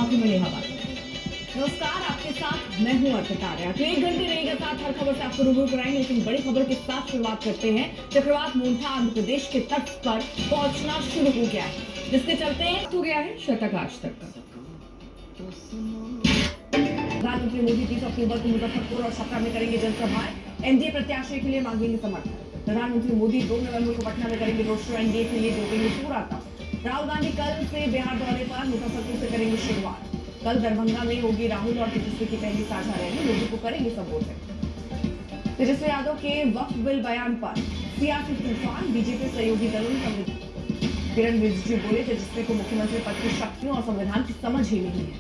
आपको मिले हवाले। नमस्कार, आपके साथ मैं हूं अर्पिता आर्या। तो 1 घंटे रहेगा साथ हर खबर से आपको रूबरू कराएंगे, लेकिन बड़ी खबर के साथ शुरुआत करते हैं। चक्रवात मोंथा आंध्र प्रदेश के तट पर पहुंचना शुरू हो गया है, जिसके चलते हो गया है शतक आज तक का। प्रधानमंत्री मोदी 30 अक्टूबर को मुजफ्फरपुर और छपरा में करेंगे जनसभाएं। एनडीए प्रत्याशी के लिए मांगेंगे समर्थन। प्रधानमंत्री मोदी 2 नवंबर को पटना में करेंगे रोड शो। एनडीए के लिए जोड़ेंगे पूरा दम। राहुल गांधी कल से बिहार दौरे पर मुजफ्फरपुर से करेंगे शुरुआत। कल दरभंगा में होगी राहुल और तेजस्वी की पहली साझा रैली, लोगों को करेंगे संबोधित। तेजस्वी यादव के वक्फ बिल बयान पर सियासी तूफान, बीजेपी सहयोगी दलों ने किरण रिजिजू बोले, तेजस्वी को मुख्यमंत्री पद की शक्तियों और संविधान की समझ ही नहीं है।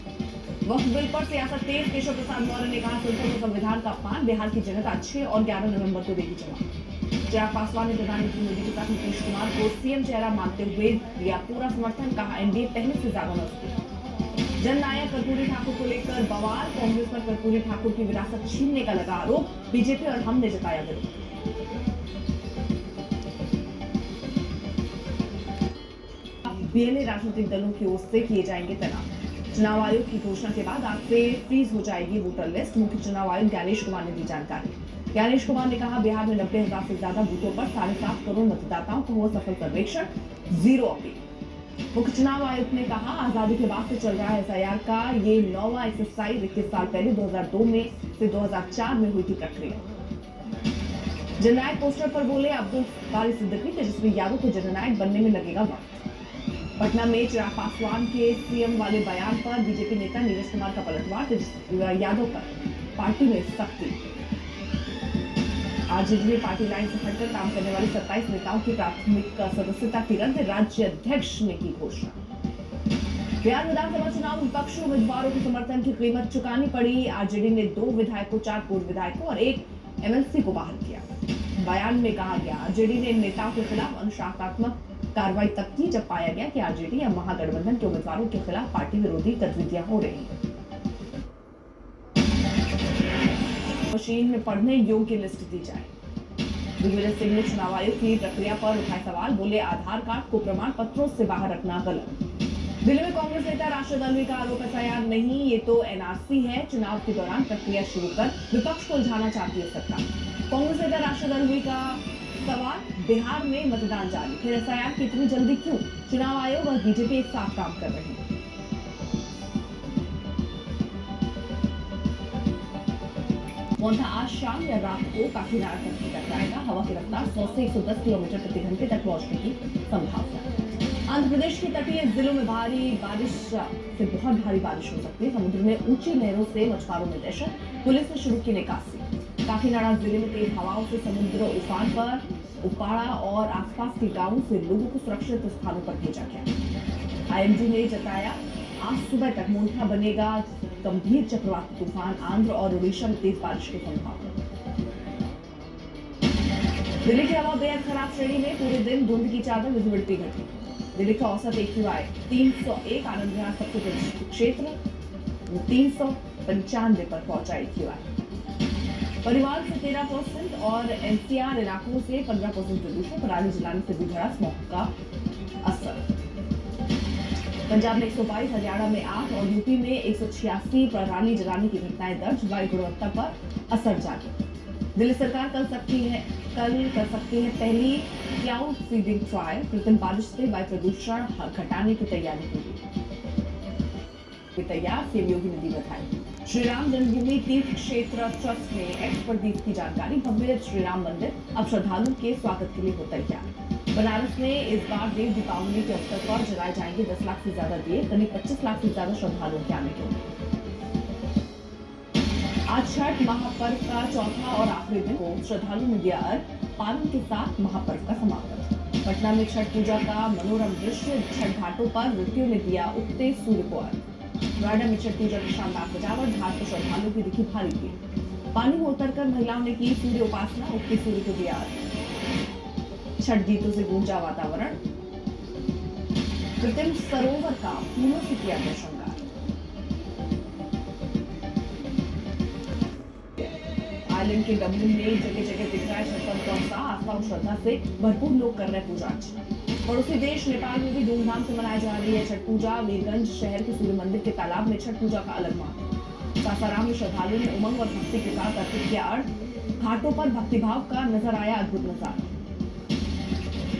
वक्फ बिल पर सियासत तेज, केशव प्रसाद मौर्य ने कहा, संसद में संविधान का अपमान, बिहार की जनता 6 और 11 नवंबर को देगी जवाब। चिराग पासवान ने प्रधानमंत्री मोदी के साथ नीतीश कुमार को सीएम चेहरा मानते हुए दिया पूरा समर्थन, कहा एनडीए पहले से ज्यादा मजबूत। जननायक कर्पूरी ठाकुर को लेकर बवाल, कांग्रेस पर कर्पूरी ठाकुर की विरासत छीनने का लगा आरोप, बीजेपी और हमने जताया विरोध। बीएलए राजनीतिक दलों की ओर से किए जाएंगे तैनात। चुनाव आयोग की घोषणा के बाद आज से फ्रीज हो जाएगी वोटर लिस्ट, मुख्य चुनाव आयुक्त ज्ञानेश कुमार ने दी जानकारी। ज्ञानेश कुमार ने कहा, बिहार में 90,000 से ज्यादा बूथों पर 7.5 करोड़ मतदाताओं को हुआ सफल सर्वेक्षण, 0 अपील। मुख्य चुनाव आयुक्त ने कहा, आजादी के बाद से चल रहा है एसआईआर का ये 9वां एक्सरसाइज। 21 साल पहले 2002 में से 2004 में हुई थी प्रक्रिया। जननायक पोस्टर पर बोले अब्दुल बारी सिद्दीकी, तेजस्वी यादव को जननायक बनने में लगेगा वक्त। पटना में चिराग पासवान के सीएम वाले बयान पर बीजेपी नेता नीरज कुमार का पलटवार, तेजस्वी यादव पर पार्टी में सख्ती। आरजेडी पार्टी लाइन से हटकर काम करने वाले 27 नेताओं की प्राथमिक सदस्यता की रद्द, राज्य अध्यक्ष ने की घोषणा। बिहार विधानसभा चुनाव विपक्षी उम्मीदवारों के समर्थन की कीमत चुकानी पड़ी। आरजेडी ने 2 विधायकों, 4 पूर्व विधायकों और 1 एमएलसी को बाहर किया। बयान में कहा गया, आरजेडी ने इन नेताओं के खिलाफ अनुशासनात्मक कार्रवाई तब की जब पाया गया कि आरजेडी या महागठबंधन के उम्मीदवारों के खिलाफ पार्टी विरोधी गतिविधियां हो रही हैं। मशीन में पढ़ने योग्य लिस्ट दी जाए। दिग्विजय सिंह ने चुनाव आयोग की प्रक्रिया पर उठाए सवाल, बोले आधार कार्ड को प्रमाण पत्रों से बाहर रखना गलत। दिल्ली में कांग्रेस नेता राशिद अल्वी का आरोप, एसआईआर नहीं ये तो एनआरसी है, चुनाव के दौरान प्रक्रिया शुरू कर विपक्ष को उलझाना चाहती है सरकार। कांग्रेस नेता राशिद अल्वी का सवाल, बिहार में मतदान जारी, फिर एसआईआर की इतनी जल्दी क्यों? चुनाव आयोग और बीजेपी एक साथ काम कर रहे हैं। मोंथा आज शाम या रात को काफिनाडा तक टकराएगा। हवा की रफ्तार 100 से 110 किलोमीटर प्रति घंटे तक पहुंचने की संभावना। आंध्र प्रदेश के तटीय जिलों में भारी बारिश से बहुत भारी बारिश हो सकती है। समुद्र में ऊंची लहरों से मछुआरों में दहशत, पुलिस ने शुरू की निकासी। काफिनाडा जिले में तेज हवाओं से समुद्र उफान पर, उपाड़ा और आसपास के गांवों से लोगों को सुरक्षित स्थानों पर भेजा गया। आईएमडी ने जताया, आज सुबह तक मोंथा बनेगा गंभीर चक्रवाती तूफान, आंध्र और उड़ीसा में तेज बारिश की संभावना। दिल्ली की हवा बेहद खराब श्रेणी में, पूरे दिन धुंध की चादर, विजिबिलिटी घटी। दिल्ली का औसत AQI 301, आनंद विहार सबसे प्रदूषित क्षेत्र 395 पर पहुंचा AQI। परिवार से 13% और एनसीआर इलाकों से 15% प्रदूषण, पराली जलाने से भी बढ़ा स्मॉग का असर। पंजाब में 122, हरियाणा में 8 और यूपी में 186 पराली जलाने की घटनाएं दर्ज। वायु गुणवत्ता पर असर जारी। दिल्ली सरकार कल कर सकती है पहली क्लाउड सीडिंग ट्रायल। कृत्रिम बारिश से वायु प्रदूषण घटाने की तैयारी की तैयार, सीएम योगी ने दी बधाई। श्री राम जन्मभूमि तीर्थ क्षेत्र ट्रस्ट ने एक्स पर दी की जानकारी। भव्य श्री राम मंदिर अब श्रद्धालुओं के स्वागत के लिए हो तैयार। बनारस में इस बार देव दीपावली के अवसर पर जलाए जाएंगे 10 लाख से ज्यादा दिए, करीब 25 लाख से ज्यादा श्रद्धालुओं के आने के। आज छठ महापर्व का चौथा और आखिरी दिन को श्रद्धालुओं ने दिया अर्घ, पालन के साथ महापर्व का समापन। पटना में छठ पूजा का मनोरम दृश्य, छठ घाटों पर नृत्यों ने दिया उगते सूर्य को अर्घ। नोएडा में छठ पूजा की शानदार सजावट, घाट पर श्रद्धालुओं की दिखी भारी भीड़। पानी में उतरकर महिलाओं ने की सूर्य उपासना, उगते सूर्य को दिया अर्घ। छठ गीतों से गूंजा वातावरण, कृत्रिम सरोवर का फूलों से किया गया श्रृंगार। आइलैंड के डब्ल्यू में जगह जगह दिख रहा है छठ पर्व का उत्साह, आस्था और श्रद्धा से भरपूर लोग कर रहे पूजा अर्चना। पड़ोसी देश नेपाल में भी धूमधाम से मनाई जा रही है छठ पूजा। वीरगंज शहर के सूर्य मंदिर के तालाब में छठ पूजा का अलग महत्व। सासाराम में श्रद्धालुओं ने उमंग और भक्ति के साथ अर्पित किया अर्घ। घाटों पर भक्तिभाव का नजर आया अद्भुत नजारा।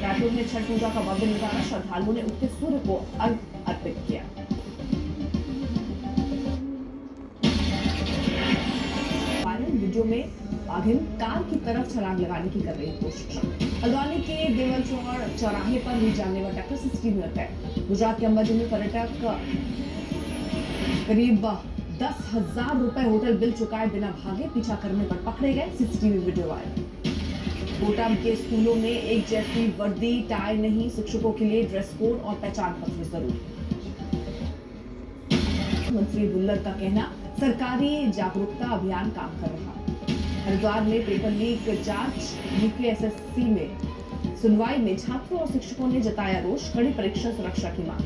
रायपुर में छठ पूजा का भव्य नजारा। श्रद्धालुओं ने उगते सूर्य को अर्घ अर्पित किया। वायरल वीडियो में बाघिन कार की तरफ छलांग लगाने की कर रही कोशिश। हल्द्वानी के देवल चौराहे पर हुई जानलेवा टक्कर से 60 मिनट है। गुजरात के अंबाजी में पर्यटक करीब 10,000 रुपए होटल बिल चुकाए बिना भागे, पीछा करने पर पकड़े गए। सीसीटीवी वीडियो आया। कोटा के स्कूलों में एक जैसी वर्दी टाई नहीं, शिक्षकों के लिए ड्रेस कोड और पहचान पत्र जरूरी। मंत्री बुल्लर का कहना, सरकारी जागरूकता अभियान काम कर रहा। हरिद्वार में पेपर लीक जांच। यूपीएसएससी में सुनवाई में छात्रों और शिक्षकों ने जताया रोष। कड़ी परीक्षा सुरक्षा की मांग।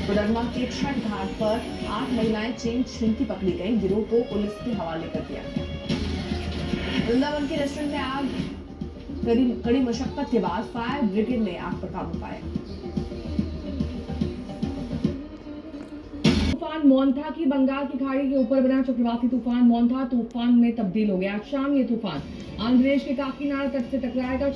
कोडरमा के छठ घाट पर 8 महिलाएं चेन छीनती पकड़ी गई। गिरोह को पुलिस के हवाले कर दिया गया। वृंदावन के रेस्टोरेंट में आग। कड़ी मशक्कत के बाद फायर ब्रिगेड ने आग पर काबू पाया। तूफान मोन्था की बंगाल की खाड़ी के ऊपर बना चक्रवाती तूफान मोन्था तूफान में तब्दील हो गया। आज शाम ये तूफान आंध्र प्रदेश के काकीनाडा तट से टकराएगा।